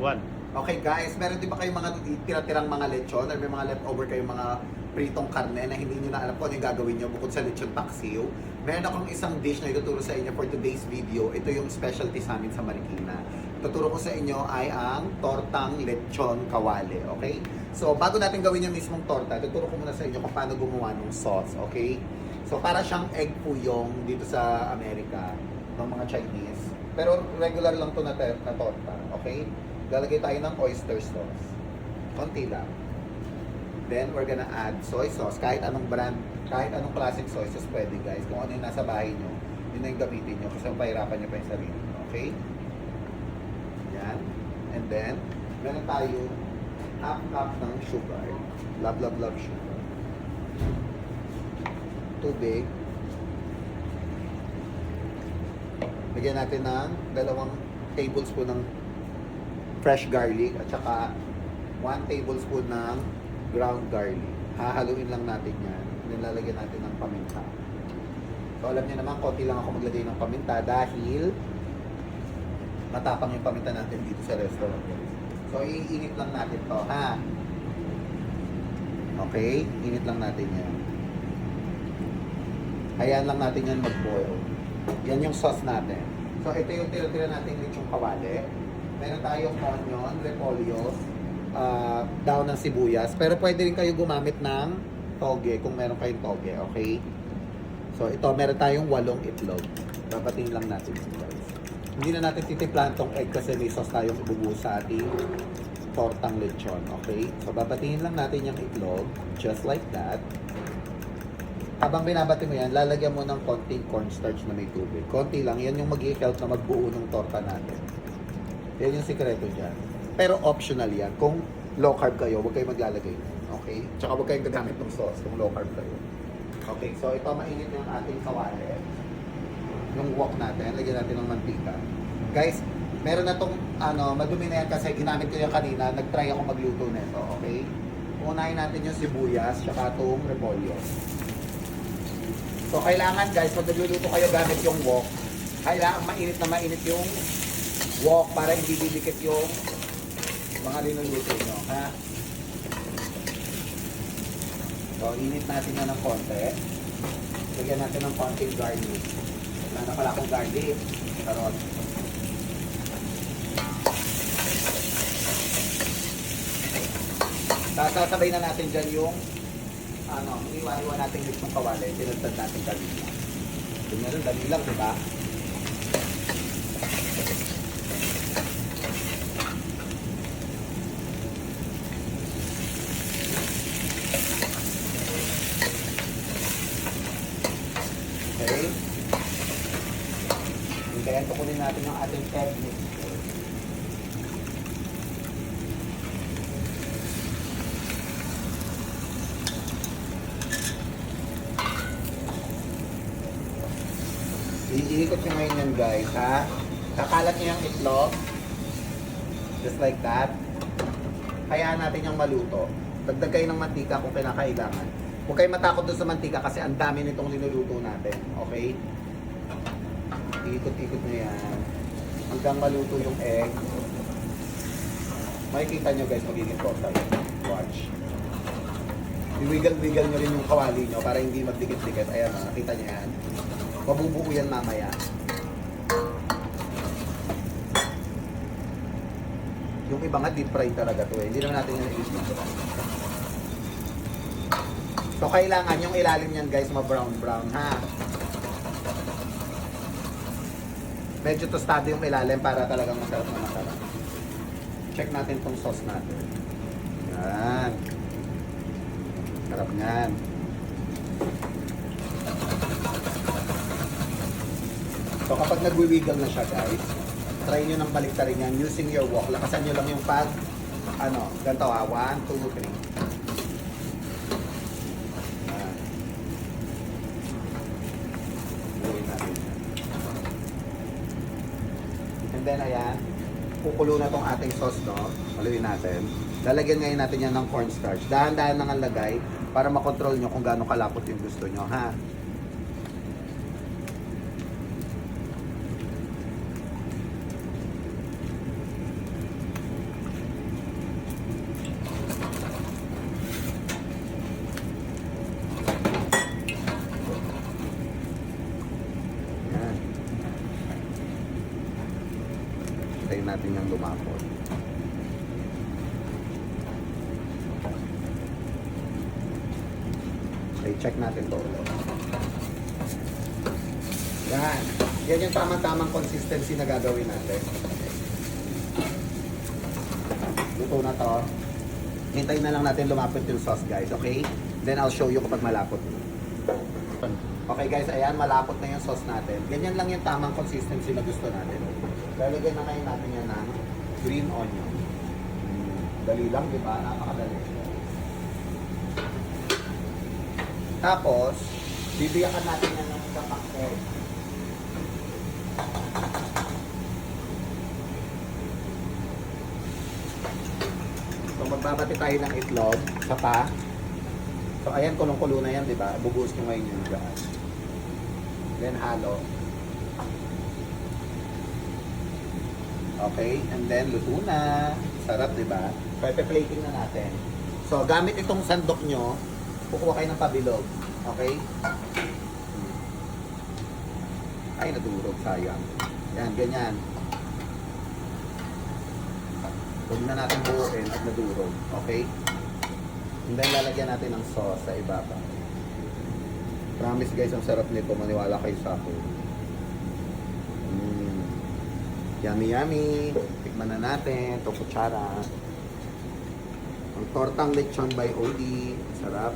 One. Okay guys, meron din ba kayong mga tira-tirang mga lechon or may mga leftover kayong mga pritong karne na hindi nyo na alam kung ano yung gagawin nyo bukod sa lechon paksiw? Meron akong isang dish na ituturo sa inyo for today's video. Ito yung specialty sa amin sa Marikina. Tuturo ko sa inyo ay ang tortang lechon kawale, okay? So, bago natin gawin yung mismong torta, tuturo ko muna sa inyo kung paano gumawa ng sauce, okay? So, para siyang egg fuyong dito sa Amerika, ng mga Chinese. Pero regular lang to na torta, okay? Lalagay tayo ng oyster sauce. Konti lang. Then, we're gonna add soy sauce. Kahit anong brand, kahit anong klaseng soy sauce pwede guys. Kung ano yung nasa bahay nyo, yun na yung gamitin nyo kasi pahirapan nyo pa yung sarili nyo. Okay? Yan. And then, meron tayo half cup ng sugar. Love sugar. Tubig. Lagyan natin ng 2 tablespoon ng fresh garlic at saka 1 tablespoon ng ground garlic. Hahaluin lang natin yan. Nilalagyan natin ng paminta. So alam niyo naman, konti lang ako maglagay ng paminta dahil matapang yung paminta natin dito sa restaurant. So iinit lang natin to, ha? Okay? Init lang natin yan. Hayaan lang natin yan mag-boil. Yan yung sauce natin. So ito yung tira-tira natin lechong kawale. Meron tayong onion, repolyo, daon ng sibuyas. Pero pwede rin kayo gumamit ng toge kung meron kayong toge, okay? So ito, meron tayong 8 itlog. Babatiin lang natin ito guys. Hindi na natin titimplahan tong egg kasi may sauce tayong ibubuhos sa ating tortang lechon, okay? So babatiin lang natin yung itlog, just like that. Habang binabati mo yan, lalagyan mo ng konting cornstarch na may tubig. Konti lang, yan yung mag-i-help na magbuo ng torta natin. Yan yung sikreto dyan. Pero optional yan. Kung low carb kayo, huwag kayong maglalagay. Okay? Tsaka huwag kayong gagamit ng sauce kung low carb kayo. Okay, so ito mainit yung ating kawale. Yung wok natin, lagyan natin ng mantika. Guys, meron na tong madumi na yan kasi ginamit ko yung kanina. Nag-try ako magluto nito, okay? Unahin natin yung sibuyas, tsaka itong repolyo. So kailangan guys, pag nagluluto kayo gamit yung wok, kailangan mainit na mainit yung wok para hindi didikit yung mga linuluto nyo, ha? So, init natin na ng konti. Lagyan natin ng konting garlic. Wala na pala akong garlic. Karot. Sasabay na natin dyan yung iwan natin yung kawali. Tinagtad natin kanina. Ganyan, dali lang, diba? Okay. Kaya tukunin natin ang ating egg mixture. Iikot nyo ngayon yan guys, ha? Kakalat nyo yung itlog. Just like that. Hayaan natin yung maluto. Dagdag kayo ng mantika kung kinakailangan. Huwag kayong matakot doon sa mantika kasi ang dami nitong linuluto natin. Okay? Ikot-ikot nyo yan. Hanggang maluto yung egg. Makikita nyo guys, magiging torta yun. Watch. Iwigal-wigal nyo rin yung kawali nyo para hindi magdikit-dikit. Ayan, nakita nyo yan. Mabubuo yan mamaya. Yung iba nga deep fry talaga to eh. Hindi naman natin yan i-deep fry. So kailangan yung ilalim niyan guys ma-brown-brown, ha. Medyo tostado yung ilalim para talagang masarap na masarap. Check natin tong sauce natin. Yan. Sarap niyan. So kapag nagwiwiggle na siya guys, try nyo nang baliktarin yan using your wok. Lakasan nyo lang yung pag, ganito ha, 1, 2, 3. And then ayan, kukulo na tong ating sauce, no? Haluin natin. Lalagyan ngayon natin yan ng cornstarch. Dahan-dahan lang ang lagay para makontrol nyo kung gaano kalapot yung gusto nyo, ha? kahapon. Okay, check natin to ulit. Yan. Yan yung tamang-tamang consistency na gagawin natin. Luto na to. Hintayin na lang natin lumapot yung sauce, guys. Okay? Then I'll show you kapag malapot na. Okay guys, ayan, malapot na yung sauce natin. Ganyan lang yung tamang consistency na gusto natin. Lalagyan na ngayon natin yan ng green onion. Dali lang, di ba? Napakadali. Tapos, bibiyakan natin yan ng kapakte. So, magbabati tayo ng itlog, sapa. So, ayan, kulong-kulo na yan, di ba? Bubuhos ko ngayon yung gas. Then, halo. Okay, and then, luto na. Sarap, di ba? Pepe-plating na natin. So, gamit itong sandok nyo, kukuha kayo ng pabilog. Okay? Ay, nadurog, sayang. Yan, ganyan. Huwag na natin buuin at nadurog. Okay? And then lalagyan natin ng sauce sa ibaba. Promise guys, ang sarap nito. Maniwala kayo sa akin. Yummy yummy. Tikman na natin. Ito kutsara. Ang tortang lechon by OD. Sarap.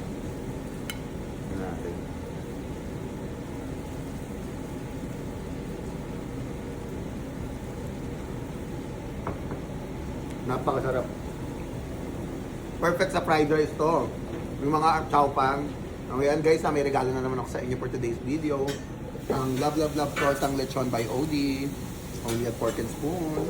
Tignan natin. Napakasarap. Perfect sa fried rice to. Yung mga chow pan. Ayan guys, may regalo na naman ako sa inyo for today's video. Ang Love Love Love Tortang Lechon by OD. Only at Pork and Spoon.